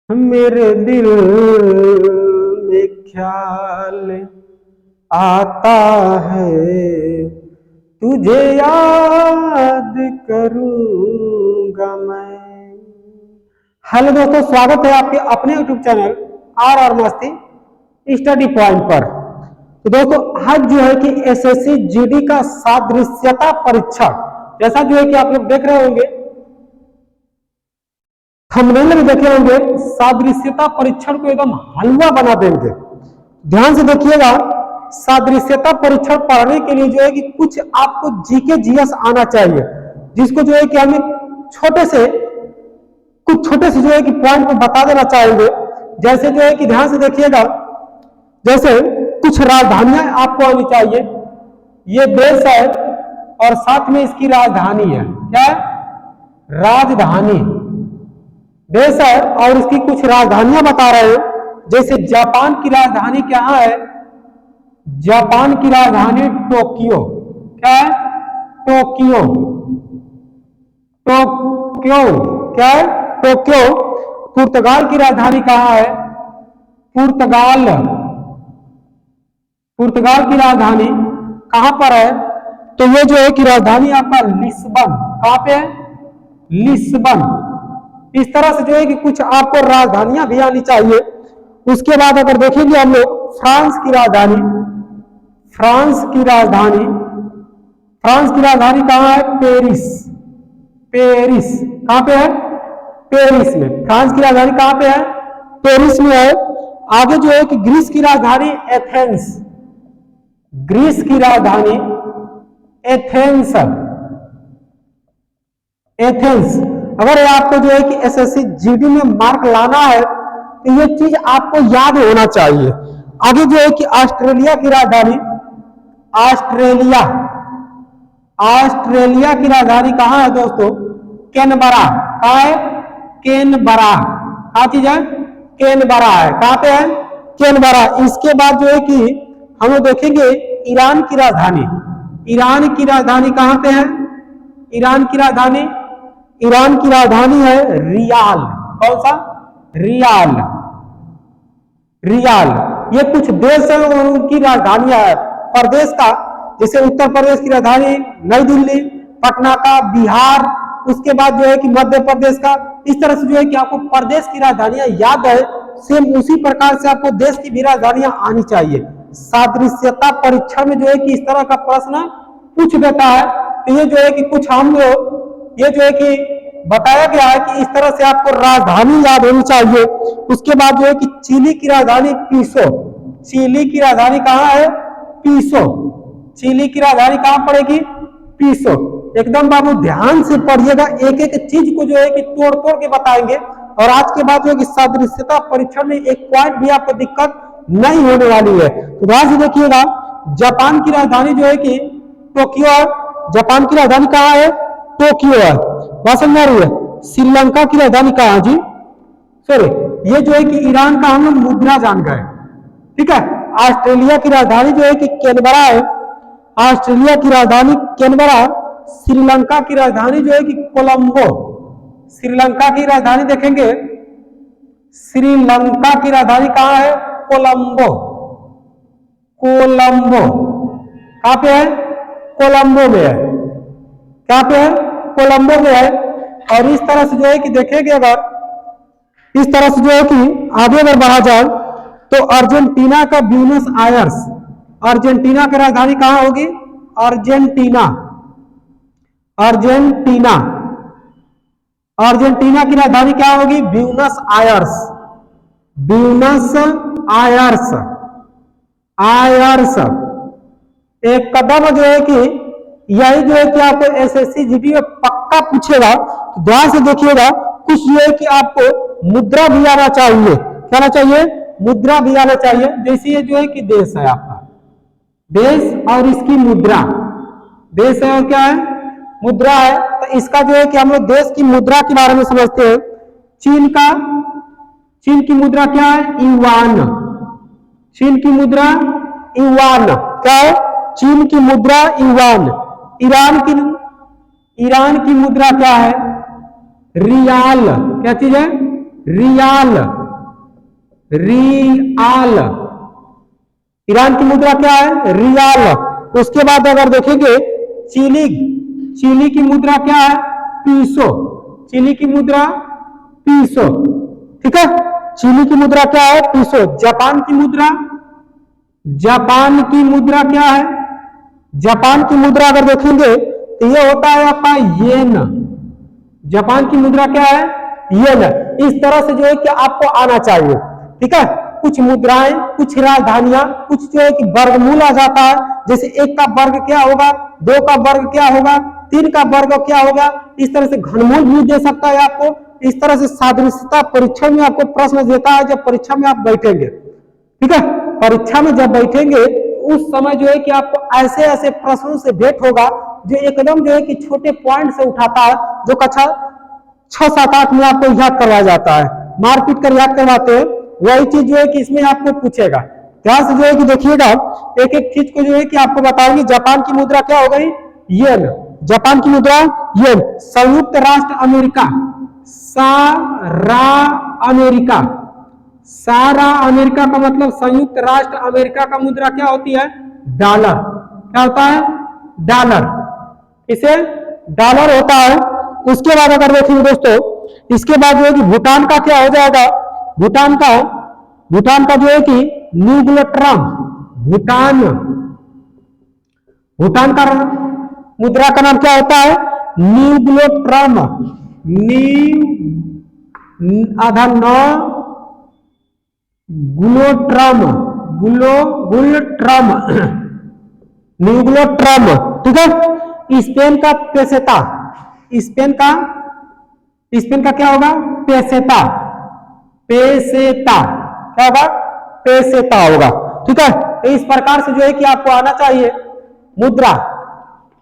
मेरे दिल में ख्याल आता है, तुझे याद करूंगा मैं। हेलो दोस्तों, स्वागत है आपके अपने YouTube चैनल आर मस्ती स्टडी पॉइंट पर। तो दोस्तों आज जो है कि एसएससी जीडी का सादृश्यता परीक्षण, जैसा जो है कि आप लोग देख रहे होंगे, थंबनेल में देखे होंगे, सादृश्यता परीक्षण को एकदम हलवा बना देंगे। ध्यान से देखिएगा, सादृश्यता परीक्षण पढ़ने के लिए जो है कि कुछ आपको जीके जीएस आना चाहिए, जिसको जो है कि हमें छोटे से जो है कि पॉइंट को बता देना चाहेंगे। जैसे जो है कि ध्यान से देखिएगा, जैसे कुछ राजधानियां आपको आनी चाहिए। ये देश है और साथ में इसकी राजधानी है। क्या है? राजधानी। देश है और इसकी कुछ राजधानियां बता रहे हैं। जैसे जापान की राजधानी क्या है? जापान की राजधानी टोक्यो। क्या है? टोक्यो। टोक्यो क्या है? टोक्यो। पुर्तगाल की राजधानी कहाँ है? पुर्तगाल। पुर्तगाल की राजधानी कहां पर है? तो ये जो है कि राजधानी आपका लिस्बन। कहां पे है? लिस्बन। इस तरह से जो है कि कुछ आपको राजधानियां भी आनी चाहिए। उसके बाद अगर देखेंगे हम लोग फ्रांस की राजधानी, फ्रांस की राजधानी कहां है? पेरिस। पेरिस कहां पे है? पेरिस में। फ्रांस की राजधानी कहां पे है? पेरिस में है। आगे जो है कि ग्रीस की राजधानी एथेंस। ग्रीस की राजधानी एथेंस। एथेंस। अगर आपको जो है कि एसएससी जीडी में मार्क लाना है तो ये चीज आपको याद होना चाहिए। आगे जो है कि ऑस्ट्रेलिया की राजधानी, ऑस्ट्रेलिया की राजधानी कहां है दोस्तों? कैनबरा। कहां है? कैनबरा। क्या चीज है? कैनबरा है। कहां पे है? कैनबरा। इसके बाद जो है कि हम लोग देखेंगे ईरान की राजधानी। ईरान की राजधानी कहां पे है? ईरान की राजधानी है रियाल। कौन सा? रियाल। रियाल। ये कुछ देश है और उनकी राजधानियां है प्रदेश का। जैसे उत्तर प्रदेश की राजधानी नई दिल्ली, पटना का, बिहार, उसके बाद जो है कि मध्य प्रदेश का। इस तरह से जो है कि आपको प्रदेश की राजधानियां याद है, सेम उसी प्रकार से आपको देश की भी राजधानियां आनी चाहिए। सादृश्यता परीक्षा में जो है कि इस तरह का प्रश्न पूछ देता है। तो ये जो है कि कुछ हम लोग, ये जो है कि बताया गया है कि इस तरह से आपको राजधानी याद होनी चाहिए। उसके बाद जो है कि चिली की राजधानी पीसो। चिली की राजधानी कहां है? पीसो। चिली की राजधानी कहां पड़ेगी? पीसो। एकदम बाबू ध्यान से पढ़िएगा, एक एक चीज को जो है कि तोड़ तोड़ के बताएंगे। और आज के बाद जो है कि सादृश्यता परीक्षण में एक पॉइंट भी आपको दिक्कत नहीं होने वाली है। तो ध्यान से देखिएगा, जापान की राजधानी जो है कि टोक्यो है। जापान की राजधानी कहां है? टोक्यो है। बात समझ आ रही है? श्रीलंका की राजधानी कहां है जी? सॉरी, ये जो है कि ईरान का हम लोग मुद्रा जान गए। ठीक है। ऑस्ट्रेलिया की राजधानी जो है कि कैनबरा है। ऑस्ट्रेलिया की राजधानी कैनबरा। श्रीलंका की राजधानी जो है कि कोलंबो। श्रीलंका की राजधानी देखेंगे, श्रीलंका की राजधानी कहां है? कोलंबो। कोलंबो कहां पे है? कोलंबो में है। क्या पे है? कोलंबो में है। और इस तरह से जो है कि देखेंगे, अगर इस तरह से जो है कि आगे अगर बढ़ा जाए तो अर्जेंटीना का ब्यूनस आयर्स। अर्जेंटीना की राजधानी कहां होगी? अर्जेंटीना। अर्जेंटीना। अर्जेंटीना की राजधानी क्या होगी? Buenos Aires. Buenos Aires. Aires. एक कदम जो है कि यही जो है कि आपको एसएससी जीडी में पक्का पूछेगा। तो ध्यान से देखिएगा, कुछ ये है कि आपको मुद्रा भी आना चाहिए। क्या आना चाहिए? मुद्रा भी आना चाहिए। जैसे ये जो है कि देश है आपका, देश और इसकी मुद्रा। देश है और क्या है? मुद्रा है। तो इसका जो है कि हम लोग देश की मुद्रा के बारे में समझते हैं। चीन की मुद्रा क्या है? युआन। चीन की मुद्रा युआन। क्या है? चीन की मुद्रा युआन। ईरान की मुद्रा क्या है? रियाल। क्या चीज है? रियाल। रियाल। ईरान की मुद्रा क्या है? रियाल। उसके बाद अगर देखेंगे चिली, चिली की मुद्रा क्या है? पीसो। चिली की मुद्रा पीसो, ठीक है। चिली की मुद्रा क्या है? पीसो। जापान की मुद्रा, जापान की मुद्रा क्या है? जापान की मुद्रा अगर देखेंगे तो ये होता है आपका येन। जापान की मुद्रा क्या है? येन। इस तरह से जो है कि आपको आना चाहिए, ठीक है। कुछ मुद्राएं, कुछ राजधानियां, कुछ जो है कि वर्गमूल आ जाता है। जैसे 1 का वर्ग क्या होगा, 2 का वर्ग क्या होगा, 3 का वर्ग क्या होगा। इस तरह से घनमूल भी दे सकता है आपको। इस तरह से सादृश्यता परीक्षा में आपको प्रश्न देता है जब परीक्षा में आप बैठेंगे, ठीक है। परीक्षा में जब बैठेंगे उस समय जो है कि आपको ऐसे ऐसे प्रश्नों से भेंट होगा जो एकदम जो है कि छोटे पॉइंट से उठाता है, जो कक्षा 6, 7, 8 में आपको याद करवाया जाता है, मारपीट कर याद करवाते हैं। वही चीज जो है कि इसमें आपको पूछेगा। ध्यान से जो है कि देखिएगा, एक एक चीज को जो है कि आपको बताएंगे। जापान की मुद्रा क्या हो गई? येन। जापान की मुद्रा येन। संयुक्त राष्ट्र अमेरिका, सारा अमेरिका, सारा अमेरिका का मतलब संयुक्त राष्ट्र अमेरिका का मुद्रा क्या होती है? डॉलर। क्या होता है? डॉलर। इसे डॉलर होता है। उसके बाद अगर देखेंगे दोस्तों, इसके बाद जो है कि भूटान का क्या हो जाएगा? भूटान का जो है कि न्यूग्लोट्रम। भूटान का मुद्रा का नाम क्या होता है? न्यूग्लोट्रम। आधा नौ ग्लोट्रम, न्यूग्लोट्रम, ठीक है। स्पेन का पेसेता, स्पेन का क्या होगा? पेसेता। क्या होगा? पेसेता होगा, ठीक है। तो इस प्रकार से जो है कि आपको आना चाहिए मुद्रा,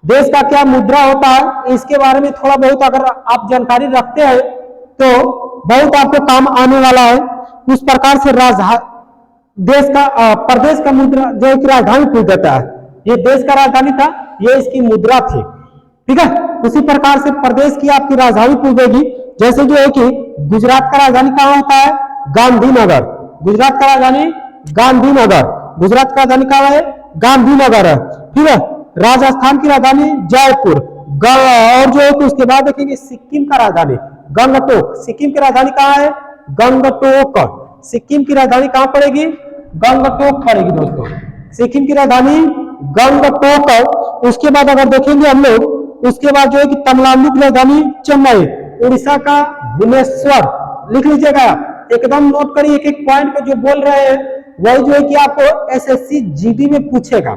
देश का क्या मुद्रा होता है, इसके बारे में थोड़ा बहुत अगर आप जानकारी रखते हैं तो बहुत आपको काम आने वाला है। उस प्रकार से देश का प्रदेश का मुद्रा जो है कि राजधानी पूछ देता है। ये देश का राजधानी था, ये इसकी मुद्रा थी, ठीक है। उसी प्रकार से प्रदेश की आपकी राजधानी पूछेगी। जैसे जो है कि गुजरात का राजधानी कहाँ होता है? गांधीनगर। गुजरात का राजधानी गांधीनगर। गुजरात का राजधानी कहाँ है? गांधीनगर है, ठीक है। राजस्थान की राजधानी जयपुर। और जो है कि उसके बाद देखेंगे सिक्किम का राजधानी गंगटोक। सिक्किम की राजधानी कहाँ है? गंगटोक। सिक्किम की राजधानी कहाँ पड़ेगी? गंगटोक पड़ेगी दोस्तों। सिक्किम की राजधानी गंगटोक। उसके बाद अगर देखेंगे हम लोग, उसके बाद जो है कि तमिलनाडु की राजधानी चेन्नई। उड़ीसा का भुवनेश्वर। लिख लीजिएगा, एकदम नोट करिए एक एक पॉइंट को जो बोल रहे हैं वही जो है कि आपको एसएससी जीडी में पूछेगा।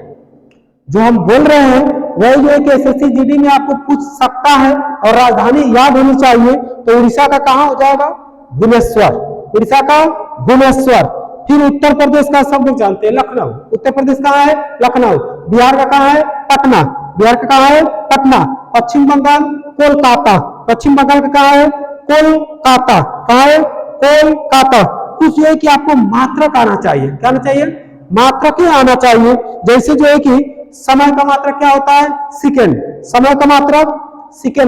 जो हम बोल रहे हैं वही जो है कि एसएससी जीडी में आपको पूछ सकता है। और राजधानी याद होनी चाहिए। तो उड़ीसा का कहाँ हो जाएगा? भुवनेश्वर। उड़ीसा का भुवनेश्वर। फिर उत्तर प्रदेश का सब लोग जानते हैं लखनऊ। उत्तर प्रदेश कहाँ है? लखनऊ। बिहार का कहाँ है? पटना। बिहार का कहाँ है? पटना। पश्चिम बंगाल कोलकाता। पश्चिम बंगाल का कहाँ है? कोलकाता। कहाँ है? कोलकाता। कुछ ये कि आपको मात्रक आना चाहिए। क्या आना चाहिए? मात्रक ही आना चाहिए। जैसे जो है कि समय का मात्रक क्या होता है? सेकेंड। समय का मात्रक सेकेंड।